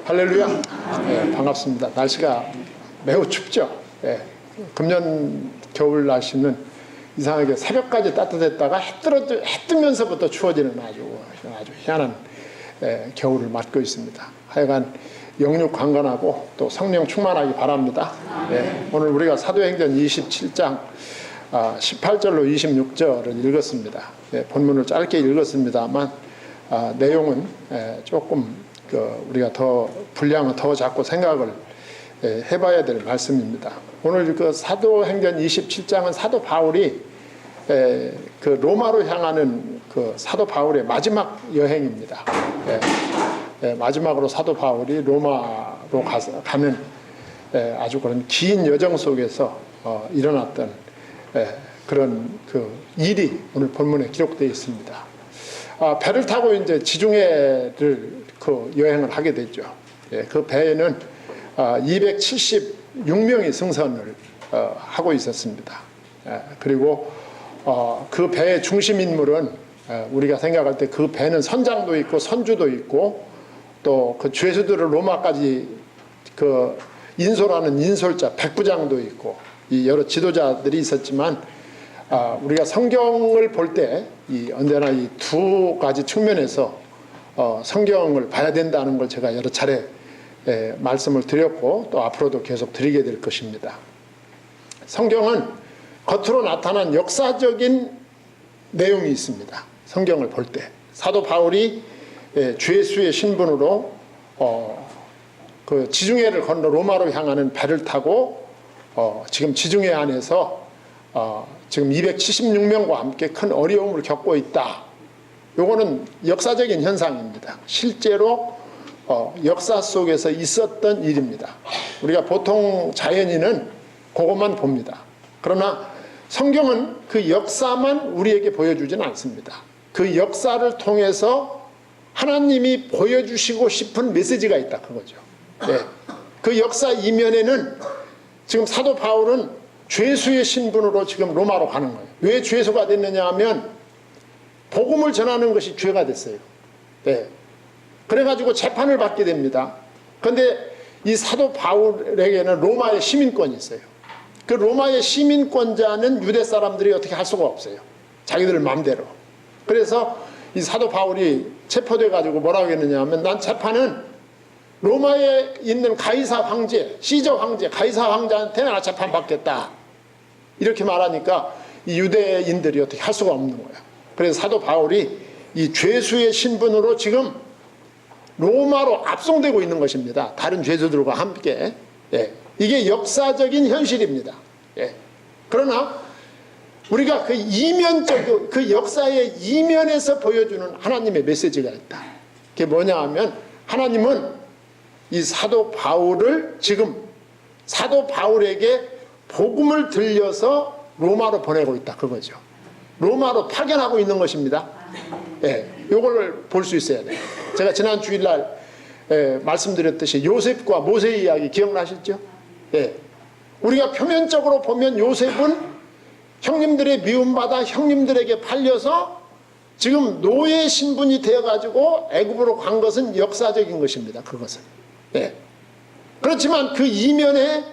할렐루야. 네, 반갑습니다. 날씨가 매우 춥죠. 네, 금년 겨울 날씨는 이상하게 새벽까지 따뜻했다가 해 뜨면서부터 추워지는 아주 희한한 겨울을 맞고 있습니다. 하여간 영육 강건하고 또 성령 충만하기 바랍니다. 오늘 우리가 사도행전 27장 18절로 26절을 읽었습니다. 본문을 짧게 읽었습니다만 내용은 조금 우리가 더 분량을 더 잡고 생각을 해봐야 될 말씀입니다. 오늘 그 사도행전 27장은 사도 바울이 그 로마로 향하는 그 사도 바울의 마지막 여행입니다. 마지막으로 사도 바울이 로마로 가는 아주 그런 긴 여정 속에서 일어났던 그런 그 일이 오늘 본문에 기록되어 있습니다. 배를 타고 이제 지중해를 그 여행을 하게 되죠. 그 배에는 276명이 승선을 하고 있었습니다. 그리고 그 배의 중심 인물은 우리가 생각할 때 그 배는 선장도 있고 선주도 있고 또 그 죄수들을 로마까지 그 인솔하는 인솔자 백부장도 있고 이 여러 지도자들이 있었지만 우리가 성경을 볼 때 언제나 이 두 가지 측면에서 성경을 봐야 된다는 걸 제가 여러 차례 말씀을 드렸고 또 앞으로도 계속 드리게 될 것입니다. 성경은 겉으로 나타난 역사적인 내용이 있습니다. 성경을 볼 때 사도 바울이 죄수의 신분으로 그 지중해를 건너 로마로 향하는 배를 타고 지금 지중해 안에서 지금 276명과 함께 큰 어려움을 겪고 있다. 요거는 역사적인 현상입니다. 실제로 역사 속에서 있었던 일입니다. 우리가 보통 자연인은 그것만 봅니다. 그러나 성경은 그 역사만 우리에게 보여주지는 않습니다. 그 역사를 통해서 하나님이 보여주시고 싶은 메시지가 있다 그거죠. 그 역사 이면에는 지금 사도 바울은 죄수의 신분으로 지금 로마로 가는 거예요. 왜 죄수가 됐느냐 하면 복음을 전하는 것이 죄가 됐어요. 그래가지고 재판을 받게 됩니다. 그런데 이 사도 바울에게는 로마의 시민권이 있어요. 그 로마의 시민권자는 유대 사람들이 어떻게 할 수가 없어요. 자기들 마음대로. 그래서 이 사도 바울이 체포돼 가지고 뭐라고 했느냐 하면 난 재판은 로마에 있는 가이사 황제, 시저 황제, 가이사 황제한테 나 재판 받겠다. 이렇게 말하니까 이 유대인들이 어떻게 할 수가 없는 거야. 그래서 사도 바울이 이 죄수의 신분으로 지금 로마로 압송되고 있는 것입니다. 다른 죄수들과 함께. 이게 역사적인 현실입니다. 그러나 우리가 그 이면적, 그 역사의 이면에서 보여주는 하나님의 메시지가 있다. 그게 뭐냐 하면 하나님은 이 사도 바울을 지금 사도 바울에게 복음을 들려서 로마로 보내고 있다. 그거죠. 로마로 파견하고 있는 것입니다. 요걸 볼 수 있어야 돼요. 제가 지난 주일날 말씀드렸듯이 요셉과 모세 이야기 기억나시죠? 우리가 표면적으로 보면 요셉은 형님들의 미움받아 형님들에게 팔려서 지금 노예 신분이 되어가지고 애굽으로 간 것은 역사적인 것입니다. 그것은. 그렇지만 그 이면에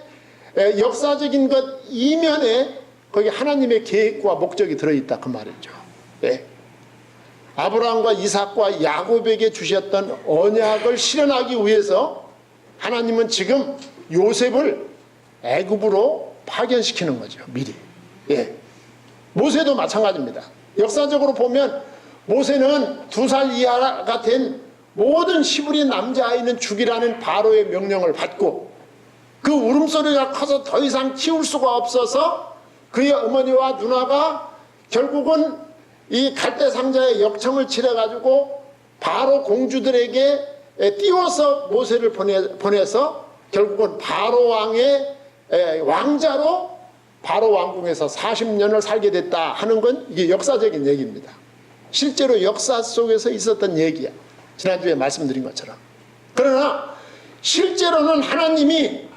역사적인 것 이면에 거기 하나님의 계획과 목적이 들어있다 그 말이죠. 아브라함과 이삭과 야곱에게 주셨던 언약을 실현하기 위해서 하나님은 지금 요셉을 애굽으로 파견시키는 거죠. 미리. 모세도 마찬가지입니다. 역사적으로 보면 모세는 2살 이하가 된 모든 히브리 남자아이는 죽이라는 바로의 명령을 받고 그 울음소리가 커서 더 이상 키울 수가 없어서 그의 어머니와 누나가 결국은 이 갈대 상자에 역청을 치러가지고 바로 공주들에게 띄워서 모세를 보내서 결국은 바로 왕의 왕자로 바로 왕궁에서 40년을 살게 됐다 하는 건 이게 역사적인 얘기입니다. 실제로 역사 속에서 있었던 얘기야. 지난주에 말씀드린 것처럼. 그러나 실제로는 하나님이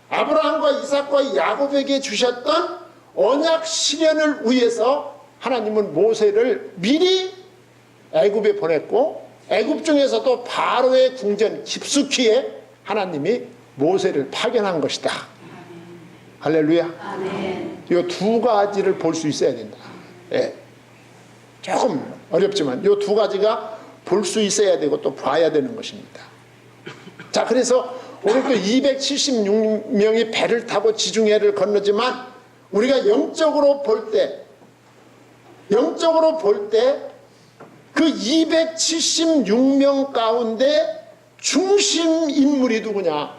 아브라함과 이삭과 야곱에게 주셨던 언약 실현을 위해서 하나님은 모세를 미리 애굽에 보냈고 애굽 중에서도 바로의 궁전 깊숙이에 하나님이 모세를 파견한 것이다. 할렐루야. 이 두 가지를 볼 수 있어야 된다. 예. 조금 어렵지만 이 두 가지가 볼 수 있어야 되고 또 봐야 되는 것입니다. 자, 그래서 오늘 또 276명이 배를 타고 지중해를 건너지만 우리가 영적으로 볼 때 그 276명 가운데 중심 인물이 누구냐?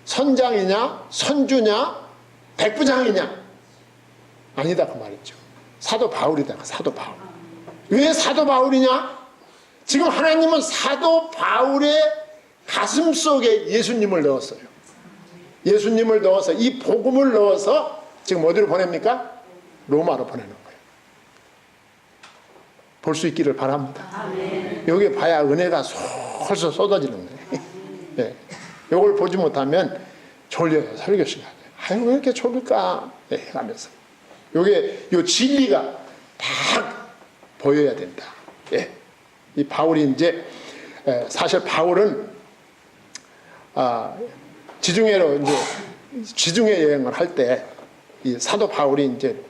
선장이냐? 선주냐? 백부장이냐? 아니다 그 말이죠. 사도 바울이다. 사도 바울. 왜 사도 바울이냐? 지금 하나님은 사도 바울의 가슴 속에 예수님을 넣었어요. 예수님을 넣어서 이 복음을 넣어서 지금 어디로 보냅니까? 로마로 보내는 거예요. 볼 수 있기를 바랍니다. 여기 봐야 은혜가 솔솔 쏟아지는 거예요. 네. 이걸 보지 못하면 졸려요. 설교 시간에. 아유 왜 이렇게 졸릴까? 네, 하면서 요 진리가 다 보여야 된다. 예. 이 바울이 이제 사실 바울은 지중해 여행을 할 때 이 사도 바울이 이제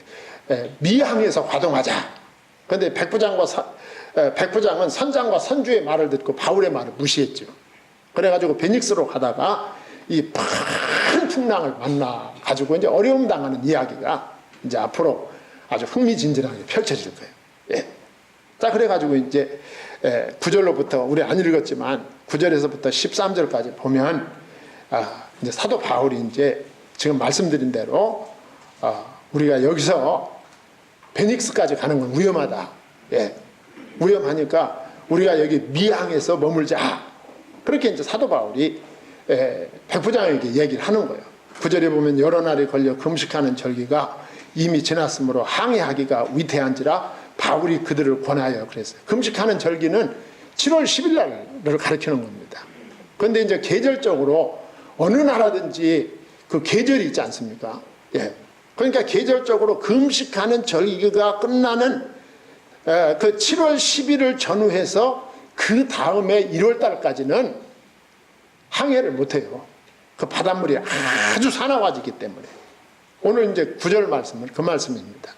미항에서 과동하자. 그런데 백부장은 선장과 선주의 말을 듣고 바울의 말을 무시했죠. 그래가지고 베닉스로 가다가 이 큰 풍랑을 만나 가지고 이제 어려움 당하는 이야기가 이제 앞으로 아주 흥미진진하게 펼쳐질 거예요. 예. 자, 그래가지고 이제 9절로부터 우리 안 읽었지만 9절에서부터 13절까지 보면 이제 사도 바울이 이제 지금 말씀드린 대로 우리가 여기서 베닉스까지 가는 건 위험하다. 예. 위험하니까 우리가 여기 미항에서 머물자. 그렇게 이제 사도 바울이 백부장에게 얘기를 하는 거예요. 9절에 보면 여러 날이 걸려 금식하는 절기가 이미 지났으므로 항해하기가 위태한지라 바울이 그들을 권하여 그랬어요. 금식하는 절기는 7월 10일 날을 가리키는 겁니다. 그런데 이제 계절적으로 어느 나라든지 그 계절이 있지 않습니까? 예. 그러니까 계절적으로 금식하는 절기가 끝나는 그 7월 10일을 전후해서 그 다음에 1월 달까지는 항해를 못해요. 그 바닷물이 아주 사나워지기 때문에. 오늘 이제 9절 말씀은 그 말씀입니다.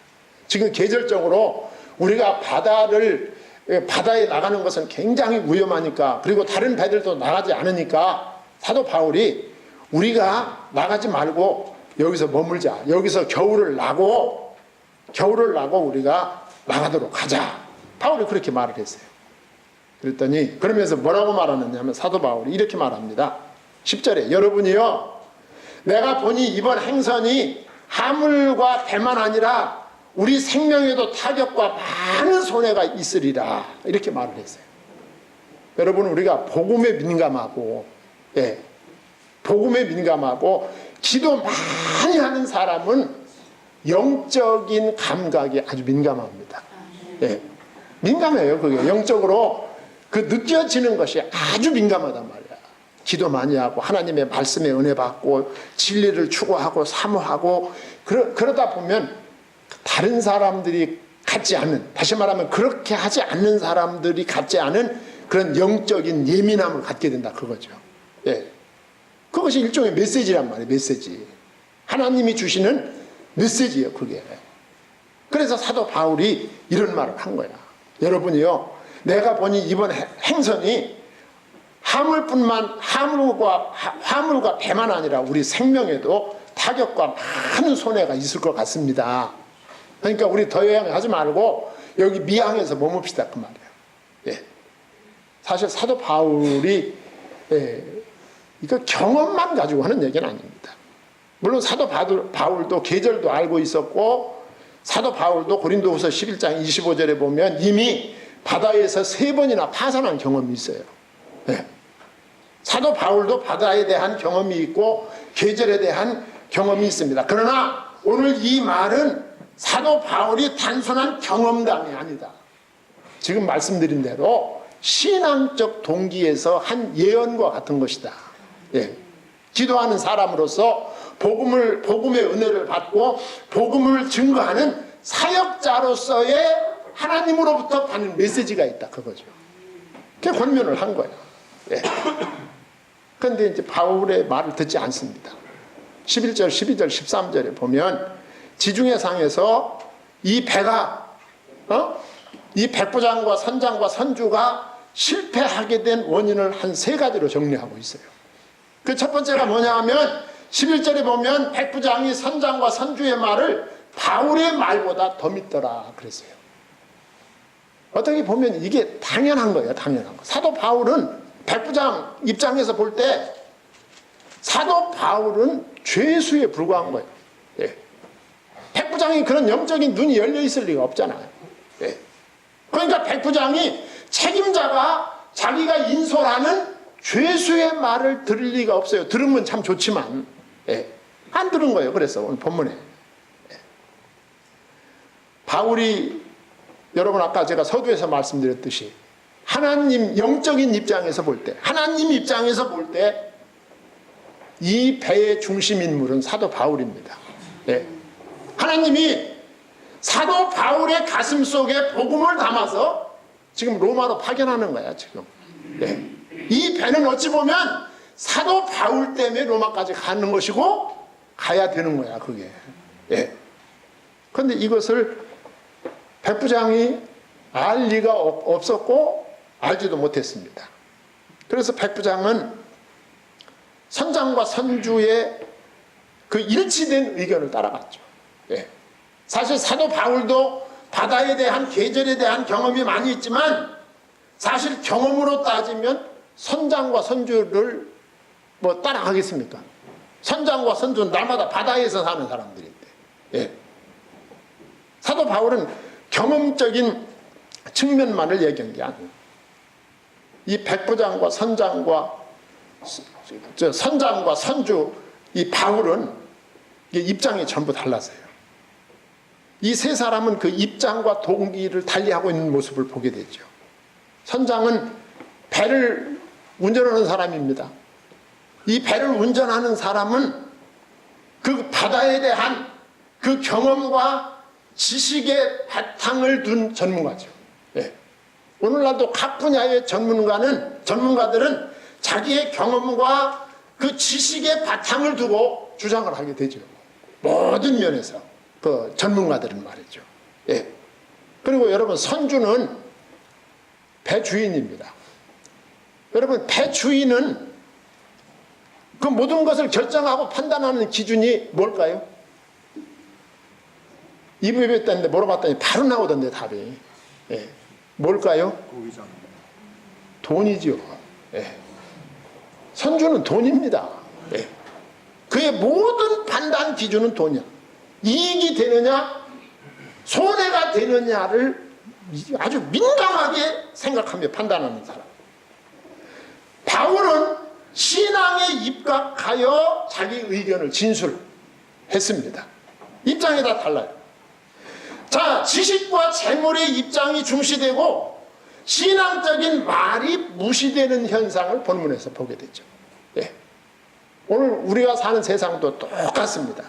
지금 계절적으로 우리가 바다에 나가는 것은 굉장히 위험하니까, 그리고 다른 배들도 나가지 않으니까 사도 바울이 우리가 나가지 말고 여기서 머물자. 여기서 겨울을 나고 우리가 나가도록 하자. 바울이 그렇게 말을 했어요. 그랬더니 그러면서 뭐라고 말하느냐면 사도 바울이 이렇게 말합니다. 10절에 여러분이요, 내가 보니 이번 행선이 하물과 배만 아니라 우리 생명에도 타격과 많은 손해가 있으리라. 이렇게 말을 했어요. 여러분, 우리가 복음에 민감하고, 예, 복음에 민감하고 기도 많이 하는 사람은 영적인 감각이 아주 민감합니다. 예, 민감해요. 그게 영적으로 그 느껴지는 것이 아주 민감하단 말이야. 기도 많이 하고 하나님의 말씀에 은혜 받고 진리를 추구하고 사모하고 그러다 보면 다른 사람들이 갖지 않는, 다시 말하면 그렇게 하지 않는 사람들이 갖지 않은 그런 영적인 예민함을 갖게 된다 그거죠. 예, 그것이 일종의 메시지란 말이에요. 메시지. 하나님이 주시는 메시지예요, 그게. 그래서 사도 바울이 이런 말을 한 거야. 여러분이요, 내가 보니 이번 행선이 화물과 배만 아니라 우리 생명에도 타격과 많은 손해가 있을 것 같습니다. 그러니까 우리 더 여행하지 말고 여기 미항에서 머뭅시다 그 말이에요. 예. 사실 사도 바울이 이거 경험만 가지고 하는 얘기는 아닙니다. 물론 사도 바울도 계절도 알고 있었고, 사도 바울도 고린도후서 11장 25절에 보면 이미 바다에서 3번이나 파산한 경험이 있어요. 네. 사도 바울도 바다에 대한 경험이 있고 계절에 대한 경험이 있습니다. 그러나 오늘 이 말은 사도 바울이 단순한 경험담이 아니다. 지금 말씀드린 대로 신앙적 동기에서 한 예언과 같은 것이다. 예. 기도하는 사람으로서 복음의 은혜를 받고 복음을 증거하는 사역자로서의 하나님으로부터 받는 메시지가 있다 그거죠. 그게 권면을 한 거예요. 예. 그런데 이제 바울의 말을 듣지 않습니다. 11절, 12절, 13절에 보면 지중해 상에서 이 배가 이 백부장과 선장과 선주가 실패하게 된 원인을 한 세 가지로 정리하고 있어요. 그 첫 번째가 뭐냐 하면 11절에 보면 백부장이 선장과 선주의 말을 바울의 말보다 더 믿더라 그랬어요. 어떻게 보면 이게 당연한 거예요. 당연한 거. 사도 바울은 백부장 입장에서 볼 때 사도 바울은 죄수에 불과한 거예요. 예. 백부장이 그런 영적인 눈이 열려 있을 리가 없잖아요. 예. 그러니까 백부장이 책임자가 자기가 인솔하는 죄수의 말을 들을 리가 없어요. 들으면 참 좋지만 안 들은 거예요. 그래서 오늘 본문에 바울이 여러분 아까 제가 서두에서 말씀드렸듯이 하나님 영적인 입장에서 볼 때 하나님 입장에서 볼 때 이 배의 중심 인물은 사도 바울입니다. 하나님이 사도 바울의 가슴 속에 복음을 담아서 지금 로마로 파견하는 거야 지금. 이 배는 어찌 보면 사도 바울 때문에 로마까지 가는 것이고 가야 되는 거야 그게. 그런데 이것을 백부장이 알 리가 없었고 알지도 못했습니다. 그래서 백부장은 선장과 선주의 그 일치된 의견을 따라갔죠. 사실 사도 바울도 바다에 대한 계절에 대한 경험이 많이 있지만 사실 경험으로 따지면 선장과 선주를 뭐 따라가겠습니까? 선장과 선주는 날마다 바다에서 사는 사람들인데 사도 바울은 경험적인 측면만을 얘기한 게 아니에요. 이 백부장과 선장과 선주 이 바울은 입장이 전부 달랐어요. 이 세 사람은 그 입장과 동기를 달리하고 있는 모습을 보게 되죠. 선장은 배를 운전하는 사람입니다. 이 배를 운전하는 사람은 그 바다에 대한 그 경험과 지식의 바탕을 둔 전문가죠. 오늘날도 각 분야의 전문가들은 자기의 경험과 그 지식의 바탕을 두고 주장을 하게 되죠. 모든 면에서 그 전문가들은 말이죠. 그리고 여러분 선주는 배 주인입니다. 여러분 배 주인은 그 모든 것을 결정하고 판단하는 기준이 뭘까요? 이부에 뺐는데 물어봤더니 바로 나오던데 답이. 뭘까요? 돈이죠. 선주는 돈입니다. 그의 모든 판단 기준은 돈이야. 이익이 되느냐 손해가 되느냐를 아주 민감하게 생각하며 판단하는 사람. 바울은 신앙에 입각하여 자기 의견을 진술했습니다. 입장이 다 달라요. 자, 지식과 재물의 입장이 중시되고 신앙적인 말이 무시되는 현상을 본문에서 보게 되죠. 오늘 우리가 사는 세상도 똑같습니다.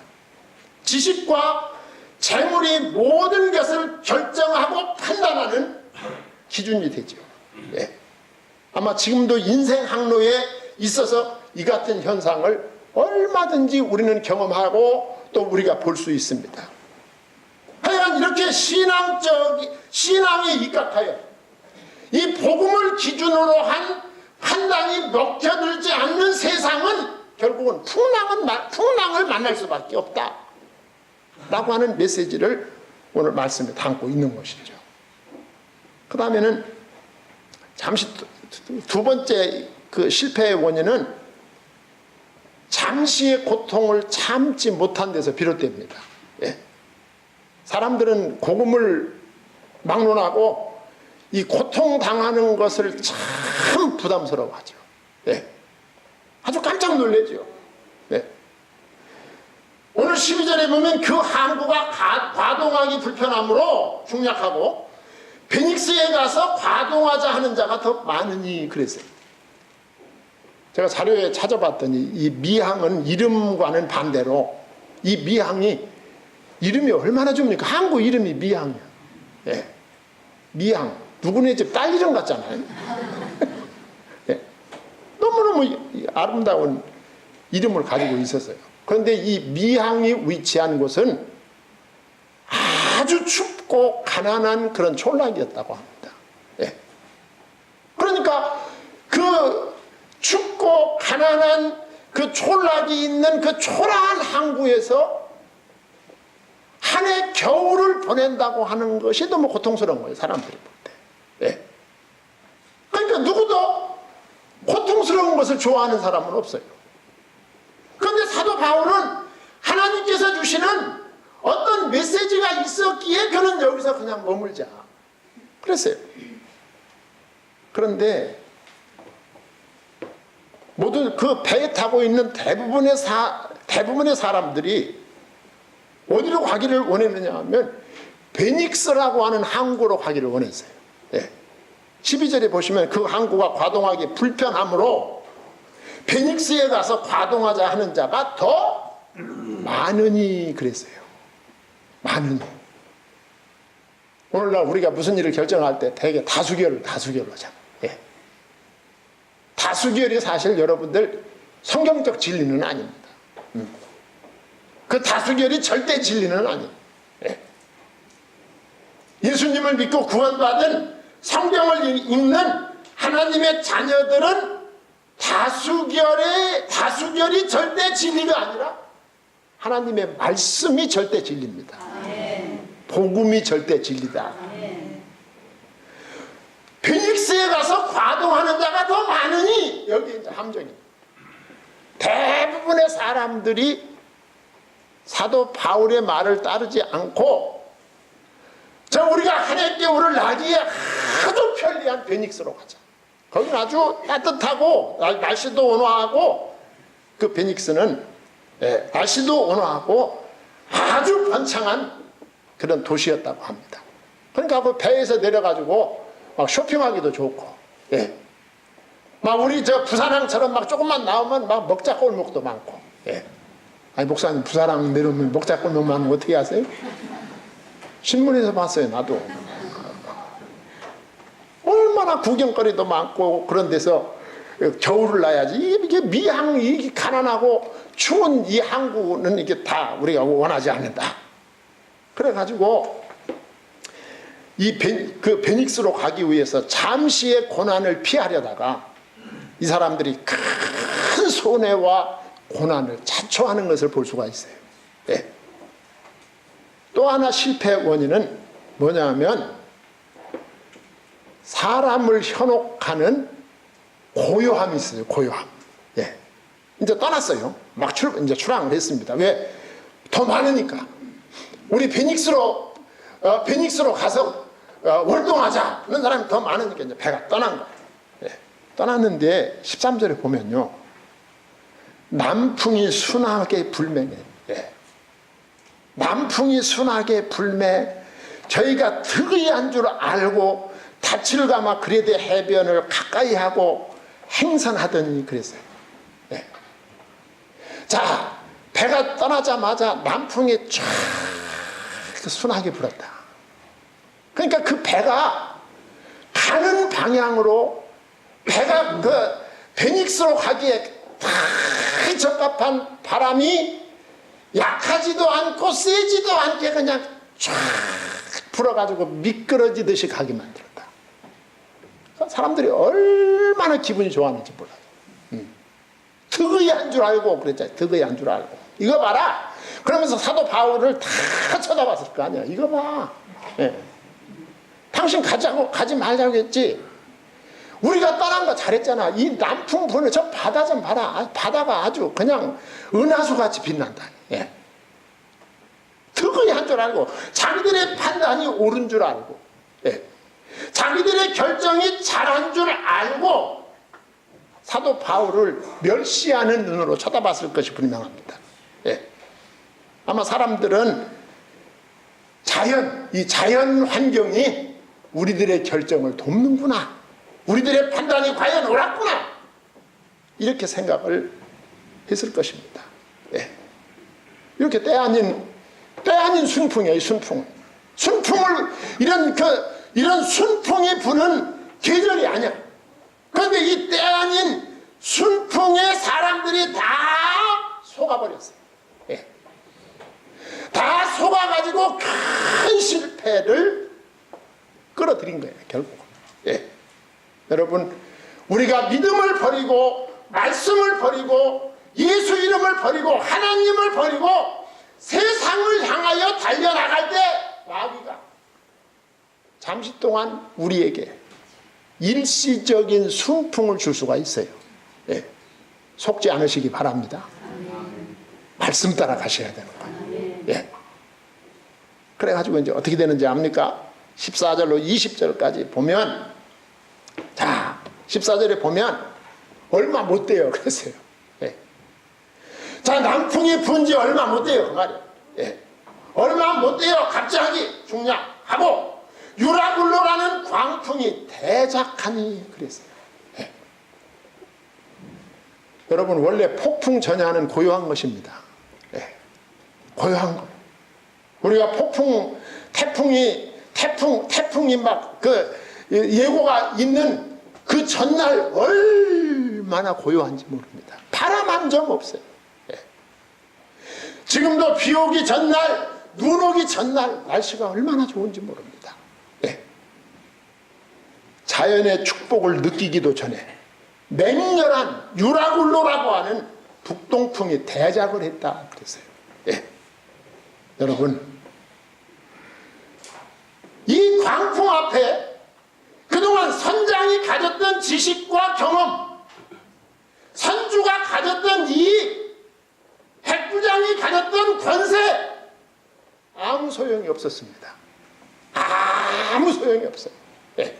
지식과 재물이 모든 것을 결정하고 판단하는 기준이 되죠. 아마 지금도 인생 항로에 있어서 이 같은 현상을 얼마든지 우리는 경험하고 또 우리가 볼 수 있습니다. 하여간 이렇게 신앙에 입각하여 이 복음을 기준으로 한 판단이 먹혀들지 않는 세상은 결국은 풍랑을 만날 수밖에 없다 라고 하는 메시지를 오늘 말씀에 담고 있는 것이죠. 그 다음에는 잠시 두 번째 그 실패의 원인은 잠시의 고통을 참지 못한 데서 비롯됩니다. 사람들은 복음을 막론하고 이 고통당하는 것을 참 부담스러워하죠. 아주 깜짝 놀라죠. 오늘 12절에 보면 그 항구가 과동하기 불편함으로 중약하고 베닉스에 가서 과동하자 하는 자가 더 많으니 그랬어요. 제가 자료에 찾아봤더니 이 미항은 이름과는 반대로 이 미항이 이름이 얼마나 줍니까? 항구 이름이 미항이야. 미항. 누구네 집 딸 이름 같잖아요. 너무너무 이 아름다운 이름을 가지고 있었어요. 그런데 이 미항이 위치한 곳은 아주 춥고 가난한 그런 촌락이었다고 합니다. 예. 그러니까 그 춥고 가난한 그 촌락이 있는 그 초라한 항구에서 한 해 겨울을 보낸다고 하는 것이 너무 고통스러운 거예요, 사람들이 볼 때. 예. 그러니까 누구도 고통스러운 것을 좋아하는 사람은 없어요. 그런데 사도 바울은 하나님께서 주시는 어떤 메시지가 있었기에 그는 여기서 그냥 머물자 그랬어요. 그런데 모든 그 배에 타고 있는 대부분의 사람들이 어디로 가기를 원했느냐 하면 베닉스라고 하는 항구로 가기를 원했어요. 예. 12절에 보시면 그 항구가 과동하기 불편하므로 베닉스에 가서 과동하자 하는 자가 더 많으니 그랬어요. 많으니. 오늘날 우리가 무슨 일을 결정할 때 대개 다수결로 하잖아요. 예. 다수결이 사실 여러분들 성경적 진리는 아닙니다. 그 다수결이 절대 진리는 아니에요. 예. 예수님을 믿고 구원받은 성경을 읽는 하나님의 자녀들은 다수결이 절대 진리가 아니라 하나님의 말씀이 절대 진리입니다. 복음이 절대 진리다. 피닉스에 가서 과동하는 자가 더 많으니 여기 이제 함정입니다. 대부분의 사람들이 사도 바울의 말을 따르지 않고 우리가 하늘 겨울을 나기에 아주 편리한 베닉스로 가자. 거기는 아주 따뜻하고 날씨도 온화하고 그 베닉스는 날씨도 온화하고 아주 번창한 그런 도시였다고 합니다. 그러니까 그 배에서 내려가지고 막 쇼핑하기도 좋고, 예. 막 우리 저 부산항처럼 막 조금만 나오면 막 먹자골목도 많고, 예. 아니 목사님 부산항 내려오면 먹자골목 많은 거 어떻게 아세요? 신문에서 봤어요, 나도. 얼마나 구경거리도 많고 그런 데서 겨울을 나야지. 이게 미항, 이게 가난하고 추운 이 항구는 이게 다 우리가 원하지 않는다. 그래가지고 그 베닉스로 가기 위해서 잠시의 고난을 피하려다가 이 사람들이 큰 손해와 고난을 자초하는 것을 볼 수가 있어요. 네. 또 하나 실패의 원인은 뭐냐면 사람을 현혹하는 고요함이 있어요. 고요함. 예. 이제 떠났어요. 막 이제 출항을 했습니다. 왜? 더 많으니까. 우리 베닉스로 가서 월동하자. 그런 사람이 더 많으니까 이제 배가 떠난 거예요. 예. 떠났는데 13절에 보면요. 남풍이 순하게 불매네. 예. 남풍이 순하게 불매. 저희가 득의한 줄 알고 닻을 감아 그레데 해변을 가까이 하고 행선하더니 그랬어요. 네. 자, 배가 떠나자마자 남풍이 쫙 순하게 불었다. 그러니까 그 배가 가는 방향으로 배가 그 베닉스로 가기에 딱 적합한 바람이 약하지도 않고 세지도 않게 그냥 쫙 불어가지고 미끄러지듯이 가게 만들었다. 사람들이 얼마나 기분이 좋았는지 몰라요. 득의한 줄 알고 그랬잖아요. 득의한 줄 알고. 이거 봐라. 그러면서 사도 바울을 다 쳐다봤을 거 아니야. 이거 봐. 예. 당신 가지 말자고 했지. 우리가 떠난 거 잘했잖아. 이 남풍 부는 저 바다 좀 봐라. 바다가 아주 그냥 은하수같이 빛난다. 예. 득의한 줄 알고 자기들의 판단이 옳은 줄 알고, 예. 자기들의 결정이 잘한 줄 알고 사도 바울을 멸시하는 눈으로 쳐다봤을 것이 분명합니다. 예. 아마 사람들은 이 자연 환경이 우리들의 결정을 돕는구나, 우리들의 판단이 과연 옳았구나, 이렇게 생각을 했을 것입니다. 예. 이렇게 때 아닌 순풍이에요. 순풍을 이런 순풍이 부는 계절이 아니야. 그런데 이 때 아닌 순풍에 사람들이 다 속아버렸어요. 예. 다 속아가지고 큰 실패를 끌어들인 거예요, 결국. 예. 여러분, 우리가 믿음을 버리고 말씀을 버리고 예수 이름을 버리고 하나님을 버리고 세상을 향하여 달려나갈 때 마귀가 잠시 동안 우리에게 일시적인 순풍을 줄 수가 있어요. 예. 속지 않으시기 바랍니다. 말씀 따라 가셔야 되는 거예요. 예. 그래가지고 이제 어떻게 되는지 압니까? 14절로 20절까지 보면, 자, 14절에 보면 얼마 못 돼요. 그랬어요. 예. 자, 남풍이 분지 얼마 못 돼요. 그 말이에요. 예. 얼마 못 돼요. 갑자기 중량하고 유라굴로라는 광풍이 대작하니 그랬어요. 예. 여러분, 원래 폭풍 전야는 고요한 것입니다. 예. 고요한 거예요. 우리가 태풍이 막 그 예고가 있는 그 전날 얼마나 고요한지 모릅니다. 바람 한 점 없어요. 예. 지금도 비 오기 전날, 눈 오기 전날 날씨가 얼마나 좋은지 모릅니다. 예. 자연의 축복을 느끼기도 전에 맹렬한 유라굴로라고 하는 북동풍이 대작을 했다 그랬어요. 예. 여러분, 이 광풍 앞에 그동안 선장이 가졌던 지식과 경험, 선주가 가졌던 이익, 핵부장이 가졌던 권세, 아무 소용이 없었습니다. 아무 소용이 없어요. 네.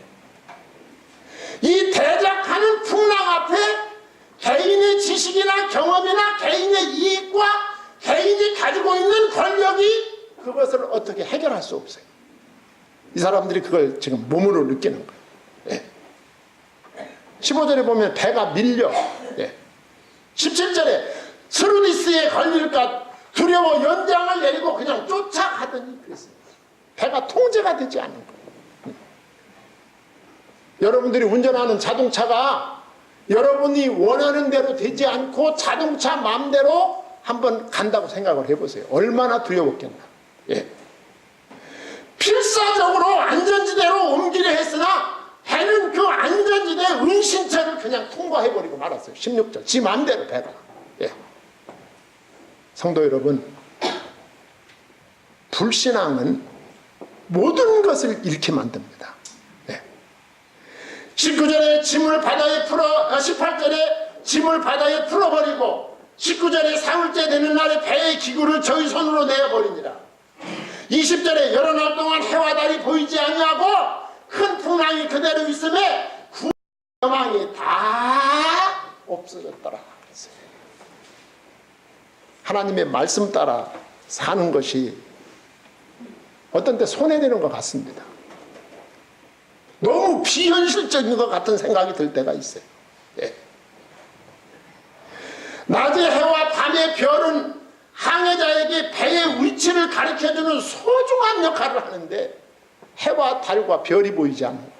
이 대작하는 풍랑 앞에 개인의 지식이나 경험이나 개인의 이익과 개인이 가지고 있는 권력이 그것을 어떻게 해결할 수 없어요. 이 사람들이 그걸 지금 몸으로 느끼는 거예요. 예. 15절에 보면 배가 밀려. 예. 17절에 스루디스에 걸릴까 두려워 연장을 내리고 그냥 쫓아가더니 그랬어요. 배가 통제가 되지 않는 거예요. 여러분들이 운전하는 자동차가 여러분이 원하는 대로 되지 않고 자동차 마음대로 한번 간다고 생각을 해보세요. 얼마나 두려웠겠나. 예. 필사적으로 안전지대로 옮기려 했으나 배는 그 안전지대 은신처를 그냥 통과해버리고 말았어요. 16절. 지 마음대로 배가. 예. 성도 여러분, 불신앙은 모든 것을 잃게 만듭니다. 예. 19절에 짐을 바다에 18절에 짐을 바다에 풀어버리고 19절에 사흘째 되는 날에 배의 기구를 저희 손으로 내어버리니라. 20절에 여러 날 동안 해와 달이 보이지 아니하고 큰 풍랑이 그대로 있음에 구멍이 다 없어졌더라. 하나님의 말씀 따라 사는 것이 어떤 때 손해되는 것 같습니다. 너무 비현실적인 것 같은 생각이 들 때가 있어요. 예. 낮의 해와 밤의 별은 항해자에게 배의 위치를 가르쳐주는 소중한 역할을 하는데 해와 달과 별이 보이지 않는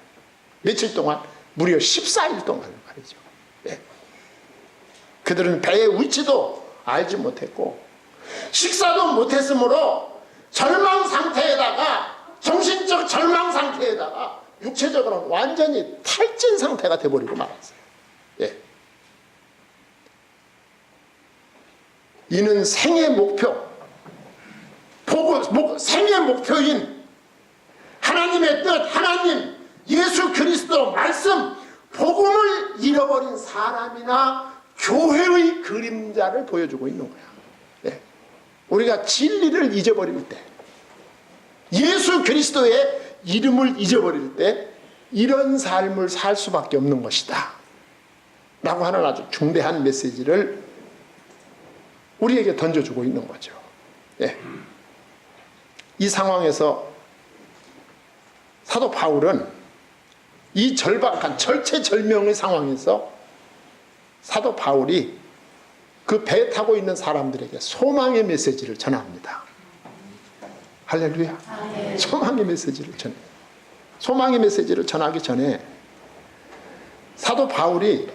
며칠 동안, 무려 14일 동안 말이죠. 예. 그들은 배의 위치도 알지 못했고 식사도 못했으므로 절망 상태에다가, 정신적 절망 상태에다가 육체적으로는 완전히 탈진 상태가 돼버리고 말았어요. 예. 이는 생의 목표, 생의 목표인 하나님의 뜻, 하나님, 예수 그리스도 말씀, 복음을 잃어버린 사람이나 교회의 그림자를 보여주고 있는 거야. 네. 우리가 진리를 잊어버릴 때, 예수 그리스도의 이름을 잊어버릴 때 이런 삶을 살 수밖에 없는 것이다 라고 하는 아주 중대한 메시지를 우리에게 던져주고 있는 거죠. 예. 이 상황에서 사도 바울은 이 절박한 절체절명의 상황에서 사도 바울이 그 배 타고 있는 사람들에게 소망의 메시지를 전합니다. 할렐루야. 소망의 메시지를 전해. 소망의 메시지를 전하기 전에 사도 바울이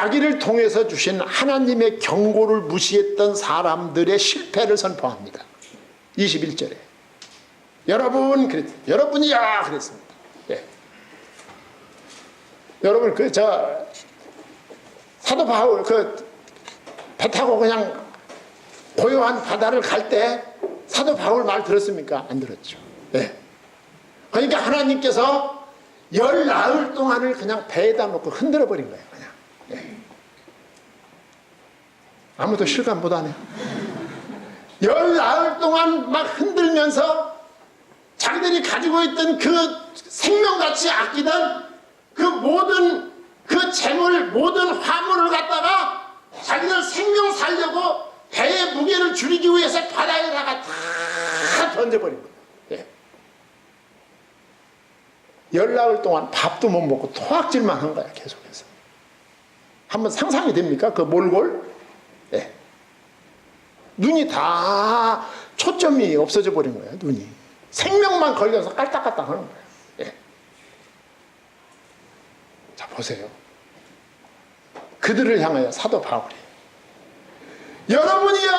자기를 통해서 주신 하나님의 경고를 무시했던 사람들의 실패를 선포합니다. 21절에 여러분이야 그랬습니다. 예. 여러분 사도 바울 배 타고 그냥 고요한 바다를 갈 때 사도 바울 말 들었습니까? 안 들었죠. 예. 그러니까 하나님께서 열 나흘 동안을 그냥 배에다 놓고 흔들어 버린 거예요. 그냥. 예. 아무도 실감 못 하네요. 열 나흘 동안 막 흔들면서 자기들이 가지고 있던 그 생명같이 아끼던 그 모든 그 재물, 모든 화물을 갖다가 자기들 생명 살려고 배의 무게를 줄이기 위해서 바다에다가 다 던져버린 거예요. 예. 열 나흘 동안 밥도 못 먹고 토악질만 한 거야, 계속해서. 한번 상상이 됩니까? 그 몰골? 예. 눈이 다 초점이 없어져 버린 거예요, 눈이. 생명만 걸려서 깔딱깔딱 하는 거예요. 예. 자, 보세요. 그들을 향하여 사도 바울이 여러분이여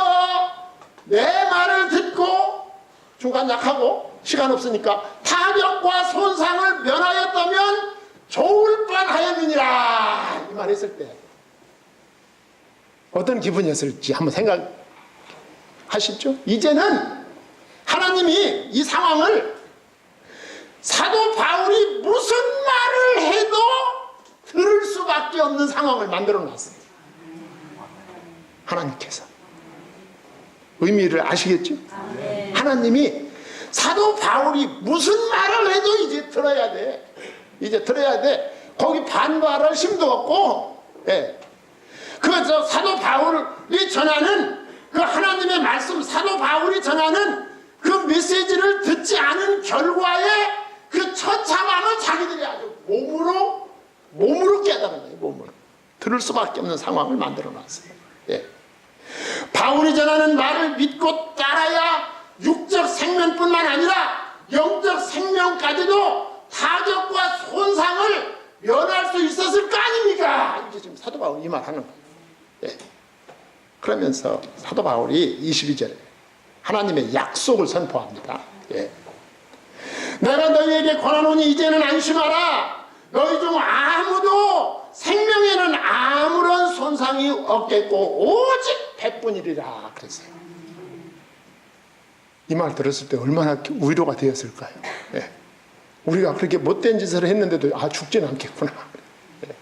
내 말을 듣고 중간 약하고 시간 없으니까 타격과 손상을 면하였다면 좋을 뻔하였느니라 이 말 했을 때 어떤 기분이었을지 한번 생각하시죠? 이제는 하나님이 이 상황을 사도 바울이 무슨 말을 해도 들을 수밖에 없는 상황을 만들어 놨어요. 하나님께서. 의미를 아시겠죠? 하나님이 사도 바울이 무슨 말을 해도 이제 들어야 돼. 이제 들어야 돼. 거기 반발할 힘도 없고, 예. 그래서 사도 바울이 전하는 그 하나님의 말씀, 사도 바울이 전하는 그 메시지를 듣지 않은 결과에 그 처참함을 자기들이 아주 몸으로 깨달은 거예요. 몸으로. 들을 수밖에 없는 상황을 만들어 놨어요. 예. 바울이 전하는 말을 믿고 따라야 육적 생명뿐만 아니라 영적 생명까지도 타격과 손상을 면할 수 있었을 거 아닙니까? 이게 지금 사도 바울이 이 말 하는 거예요. 예. 그러면서 사도 바울이 22절에 하나님의 약속을 선포합니다. 예. 내가 너희에게 권하노니 이제는 안심하라. 너희 중 아무도 생명에는 아무런 손상이 없겠고 오직 배뿐이리라 그랬어요. 이 말 들었을 때 얼마나 위로가 되었을까요? 예. 우리가 그렇게 못된 짓을 했는데도 죽지는 않겠구나. 예.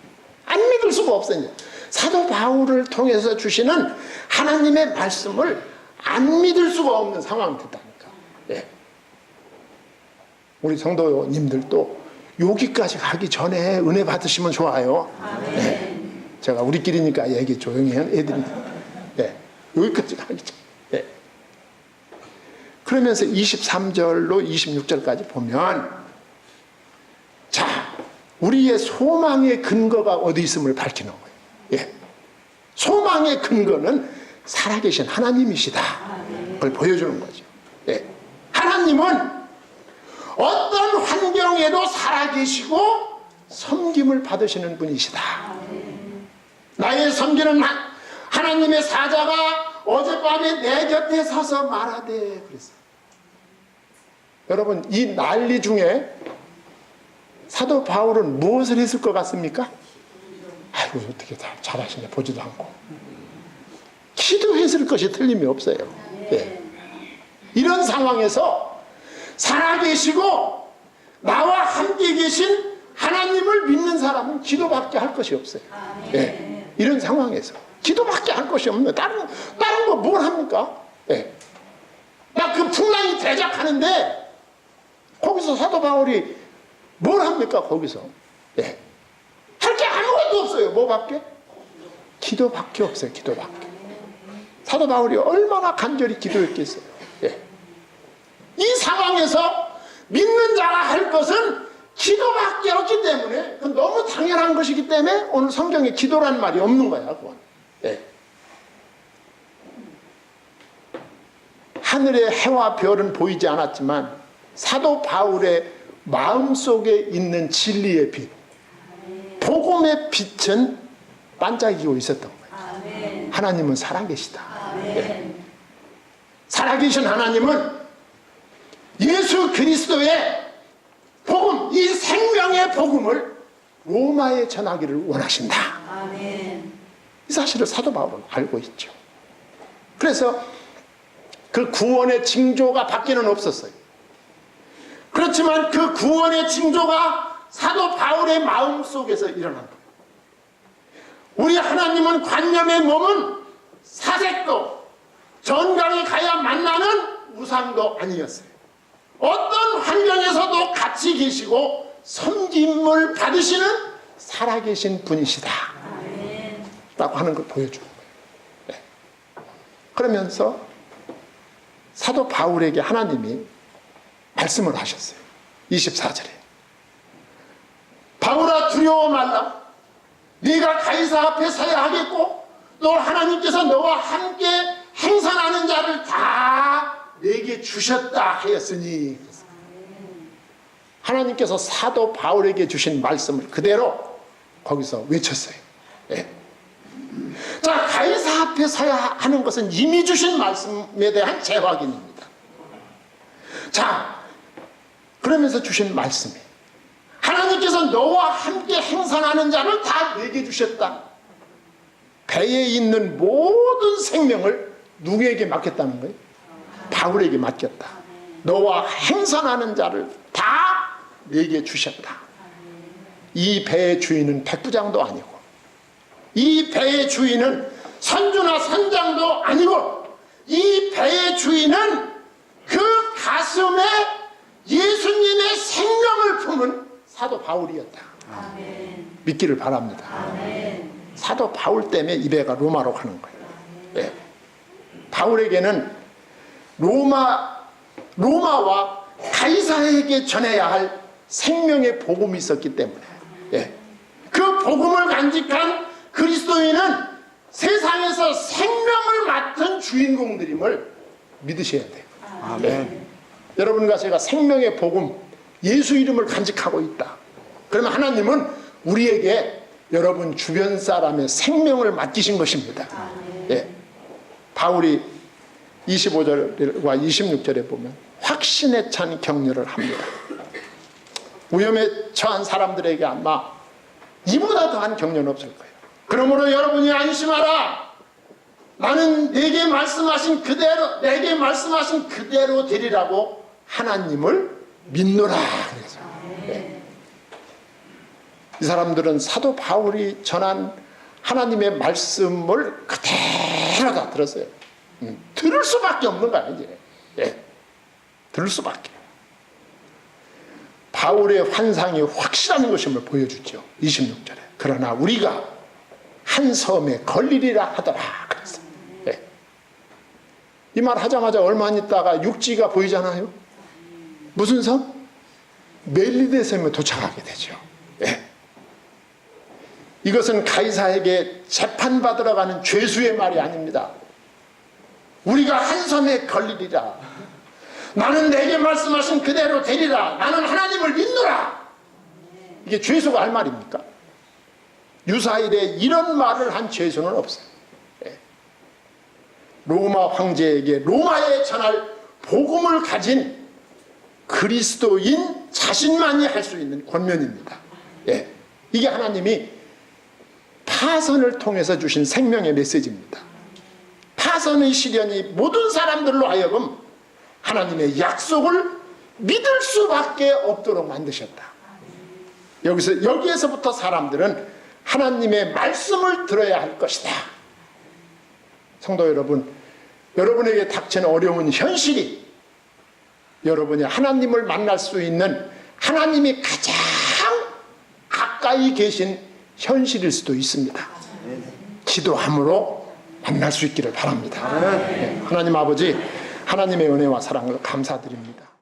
안 믿을 수가 없어요. 사도 바울을 통해서 주시는 하나님의 말씀을 안 믿을 수가 없는 상황이 됐다니까. 예. 우리 성도님들도 여기까지 가기 전에 은혜 받으시면 좋아요. 예. 제가 우리끼리니까 얘기 조용히 해드립니다. 예. 여기까지 가기 전. 예. 그러면서 23절로 26절까지 보면 자, 우리의 소망의 근거가 어디 있음을 밝히는 거예요. 예. 소망의 근거는 살아계신 하나님이시다. 그걸 보여주는 거죠. 예. 하나님은 어떤 환경에도 살아계시고 섬김을 받으시는 분이시다. 나의 섬기는 하나님의 사자가 어젯밤에 내 곁에 서서 말하되 그랬어요. 여러분 이 난리 중에 사도 바울은 무엇을 했을 것 같습니까? 아이고 어떻게 다 잘하시네 보지도 않고 기도했을 것이 틀림이 없어요. 예. 이런 상황에서 살아계시고 나와 함께 계신 하나님을 믿는 사람은 기도밖에 할 것이 없어요. 예. 이런 상황에서 기도밖에 할 것이 없는 다른 거 뭘 합니까? 예. 막 그 풍랑이 대작하는데 거기서 사도 바울이 뭘 합니까? 거기서 예. 할 게 아무것도 없어요. 뭐밖에? 기도밖에 없어요. 기도밖에. 사도 바울이 얼마나 간절히 기도했겠어요. 예. 이 상황에서 믿는 자가 할 것은 기도밖에 없기 때문에 그건 너무 당연한 것이기 때문에 오늘 성경에 기도라는 말이 없는 거야. 그건. 예. 하늘의 해와 별은 보이지 않았지만 사도 바울의 마음속에 있는 진리의 빛, 복음의 빛은 반짝이고 있었던 거예요. 하나님은 살아계시다. 예. 살아계신 하나님은 예수 그리스도의 복음, 이 생명의 복음을 로마에 전하기를 원하신다. 이 사실을 사도 바울은 알고 있죠. 그래서 그 구원의 징조가 밖에는 없었어요. 그렇지만 그 구원의 징조가 사도 바울의 마음속에서 일어난 겁니다. 우리 하나님은 관념의 몸은 사색도 전강에 가야 만나는 우상도 아니었어요. 어떤 환경에서도 같이 계시고 섬김을 받으시는 살아계신 분이시다 라고 하는 걸 보여주는 거예요. 네. 그러면서 사도 바울에게 하나님이 말씀을 하셨어요. 24절에 바울아 두려워 말라. 네가 가이사 앞에 서야 하겠고 또 하나님께서 너와 함께 행선하는 자를 다 내게 주셨다 하였으니, 하나님께서 사도 바울에게 주신 말씀을 그대로 거기서 외쳤어요. 예. 자, 가이사 앞에 서야 하는 것은 이미 주신 말씀에 대한 재확인입니다. 자, 그러면서 주신 말씀이 하나님께서 너와 함께 행선하는 자를 다 내게 주셨다. 배에 있는 모든 생명을 누구에게 맡겼다는 거예요? 바울에게 맡겼다. 너와 행선하는 자를 다 내게 주셨다. 이 배의 주인은 백부장도 아니고, 이 배의 주인은 선주나 선장도 아니고, 이 배의 주인은 그 가슴에 예수님의 생명을 품은 사도 바울이었다. 아멘. 믿기를 바랍니다. 아멘. 사도 바울 때문에 이 배가 로마로 가는 거예요. 네. 바울에게는 로마와 가이사에게 전해야 할 생명의 복음이 있었기 때문에, 예. 그 복음을 간직한 그리스도인은 세상에서 생명을 맡은 주인공들임을 믿으셔야 돼요. 아멘. 네. 여러분과 제가 생명의 복음, 예수 이름을 간직하고 있다. 그러면 하나님은 우리에게 여러분 주변 사람의 생명을 맡기신 것입니다. 예. 바울이 25절과 26절에 보면 확신에 찬 격려를 합니다. 위험에 처한 사람들에게 아마 이보다 더한 격려는 없을 거예요. 그러므로 여러분이 안심하라. 나는 내게 말씀하신 그대로 되리라고 하나님을 믿노라. 그래서 네. 이 사람들은 사도 바울이 전한 하나님의 말씀을 그대로 다 들었어요. 들을 수밖에 없는 거야 이제. 네. 들을 수밖에. 바울의 환상이 확실한 것임을 보여주죠. 26절에 그러나 우리가 한 섬에 걸리리라 하더라. 그랬어요. 네. 이 말 하자마자 얼마 안 있다가 육지가 보이잖아요. 무슨 섬? 멜리데 섬에 도착하게 되죠. 네. 이것은 가이사에게 재판받으러 가는 죄수의 말이 아닙니다. 우리가 한 섬에 걸리리라. 나는 내게 말씀하신 그대로 되리라. 나는 하나님을 믿노라. 이게 죄수가 할 말입니까? 유사일에 이런 말을 한 죄수는 없어요. 네. 로마 황제에게 로마에 전할 복음을 가진 그리스도인 자신만이 할 수 있는 권면입니다. 예. 이게 하나님이 파선을 통해서 주신 생명의 메시지입니다. 파선의 시련이 모든 사람들로 하여금 하나님의 약속을 믿을 수밖에 없도록 만드셨다. 여기에서부터 사람들은 하나님의 말씀을 들어야 할 것이다. 성도 여러분, 여러분에게 닥치는 어려운 현실이 여러분이 하나님을 만날 수 있는 하나님이 가장 가까이 계신 현실일 수도 있습니다. 기도함으로 만날 수 있기를 바랍니다. 네, 하나님 아버지, 하나님의 은혜와 사랑을 감사드립니다.